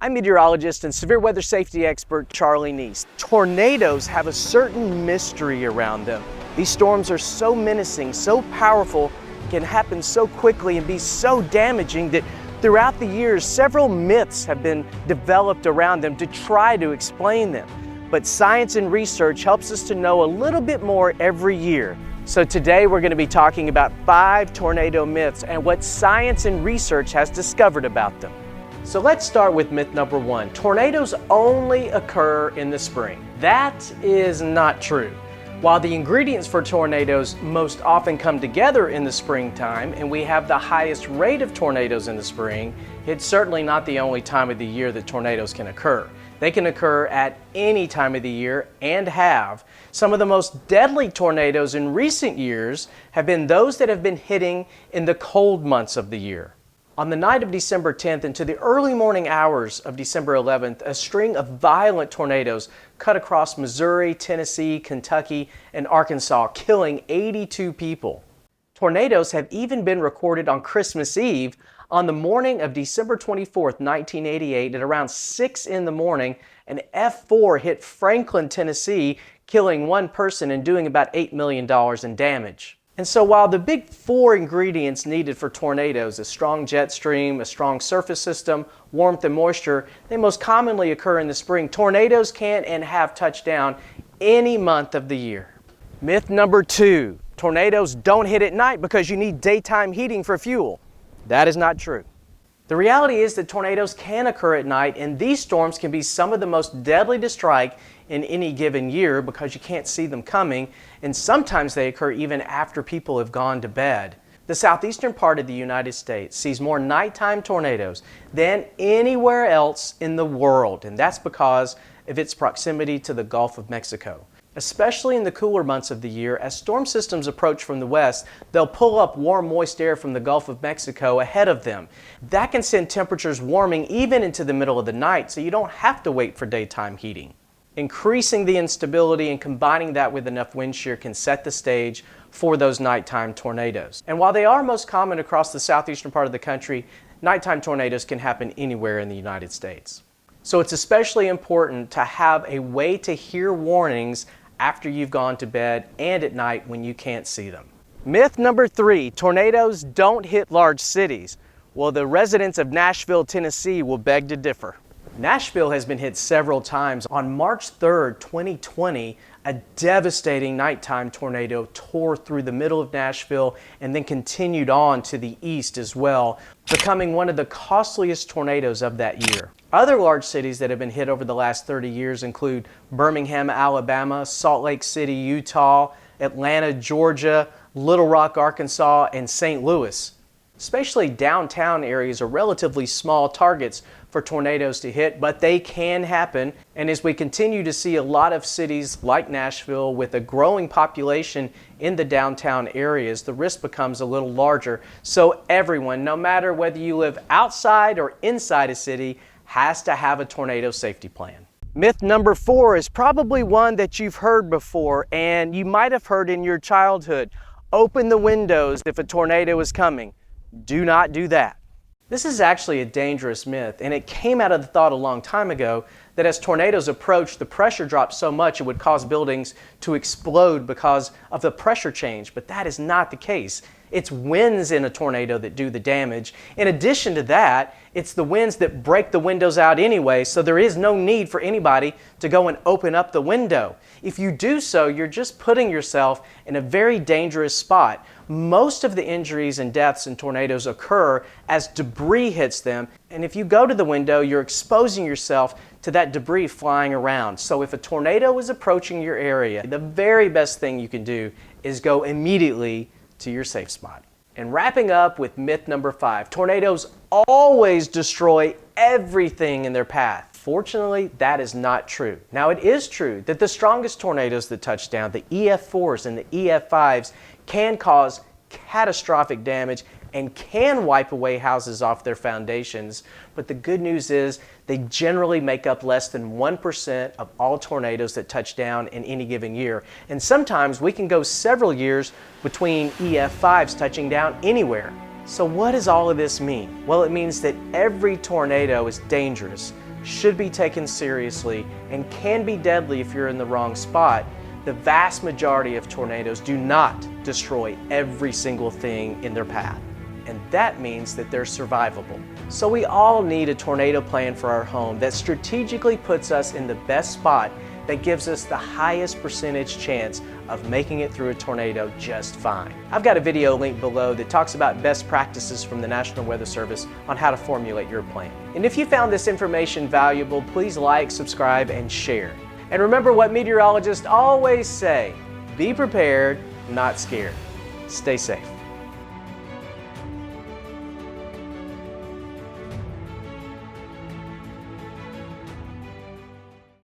I'm meteorologist and severe weather safety expert Charlie Neese. Tornadoes have a certain mystery around them. These storms are so menacing, so powerful, can happen so quickly and be so damaging that throughout the years, several myths have been developed around them to try to explain them. But science and research helps us to know a little bit more every year. So today we're going to be talking about 5 tornado myths and what science and research has discovered about them. So let's start with myth number 1. Tornadoes only occur in the spring. That is not true. While the ingredients for tornadoes most often come together in the springtime and we have the highest rate of tornadoes in the spring, it's certainly not the only time of the year that tornadoes can occur. They can occur at any time of the year and have. Some of the most deadly tornadoes in recent years have been those that have been hitting in the cold months of the year. On the night of December 10th into the early morning hours of December 11th, a string of violent tornadoes cut across Missouri, Tennessee, Kentucky, and Arkansas, killing 82 people. Tornadoes have even been recorded on Christmas Eve. On the morning of December 24th, 1988, at around 6 in the morning, an F4 hit Franklin, Tennessee, killing 1 person and doing about $8 million in damage. And so while the big 4 ingredients needed for tornadoes, a strong jet stream, a strong surface system, warmth and moisture, they most commonly occur in the spring, tornadoes can and have touched down any month of the year. Myth number 2, tornadoes don't hit at night because you need daytime heating for fuel. That is not true. The reality is that tornadoes can occur at night, and these storms can be some of the most deadly to strike in any given year because you can't see them coming, and sometimes they occur even after people have gone to bed. The southeastern part of the United States sees more nighttime tornadoes than anywhere else in the world, and that's because of its proximity to the Gulf of Mexico. Especially in the cooler months of the year, as storm systems approach from the west, they'll pull up warm, moist air from the Gulf of Mexico ahead of them. That can send temperatures warming even into the middle of the night, so you don't have to wait for daytime heating. Increasing the instability and combining that with enough wind shear can set the stage for those nighttime tornadoes. And while they are most common across the southeastern part of the country, nighttime tornadoes can happen anywhere in the United States. So it's especially important to have a way to hear warnings after you've gone to bed and at night when you can't see them. Myth number 3, tornadoes don't hit large cities. Well, the residents of Nashville, Tennessee will beg to differ. Nashville has been hit several times. On March 3rd, 2020, a devastating nighttime tornado tore through the middle of Nashville and then continued on to the east as well, becoming one of the costliest tornadoes of that year. Other large cities that have been hit over the last 30 years include Birmingham, Alabama, Salt Lake City, Utah, Atlanta, Georgia, Little Rock, Arkansas, and St. Louis. Especially downtown areas are relatively small targets for tornadoes to hit, but they can happen. And as we continue to see a lot of cities like Nashville with a growing population in the downtown areas, the risk becomes a little larger. So everyone, no matter whether you live outside or inside a city, has to have a tornado safety plan. Myth number 4 is probably one that you've heard before and you might have heard in your childhood. Open the windows if a tornado is coming. Do not do that. This is actually a dangerous myth, and it came out of the thought a long time ago that as tornadoes approach, the pressure drops so much it would cause buildings to explode because of the pressure change, but that is not the case. It's winds in a tornado that do the damage. In addition to that, it's the winds that break the windows out anyway, so there is no need for anybody to go and open up the window. If you do so, you're just putting yourself in a very dangerous spot. Most of the injuries and deaths in tornadoes occur as debris hits them, and if you go to the window, you're exposing yourself to that debris flying around. So if a tornado is approaching your area, the very best thing you can do is go immediately to your safe spot. And wrapping up with myth number 5, tornadoes always destroy everything in their path. Fortunately, that is not true. Now, it is true that the strongest tornadoes that touch down, the EF4s and the EF5s, can cause catastrophic damage and can wipe away houses off their foundations. But the good news is they generally make up less than 1% of all tornadoes that touch down in any given year. And sometimes we can go several years between EF5s touching down anywhere. So what does all of this mean? Well, it means that every tornado is dangerous, should be taken seriously, and can be deadly if you're in the wrong spot. The vast majority of tornadoes do not destroy every single thing in their path, and that means that they're survivable. So we all need a tornado plan for our home that strategically puts us in the best spot that gives us the highest percentage chance of making it through a tornado just fine. I've got a video linked below that talks about best practices from the National Weather Service on how to formulate your plan. And if you found this information valuable, please like, subscribe, and share. And remember what meteorologists always say, be prepared, not scared. Stay safe.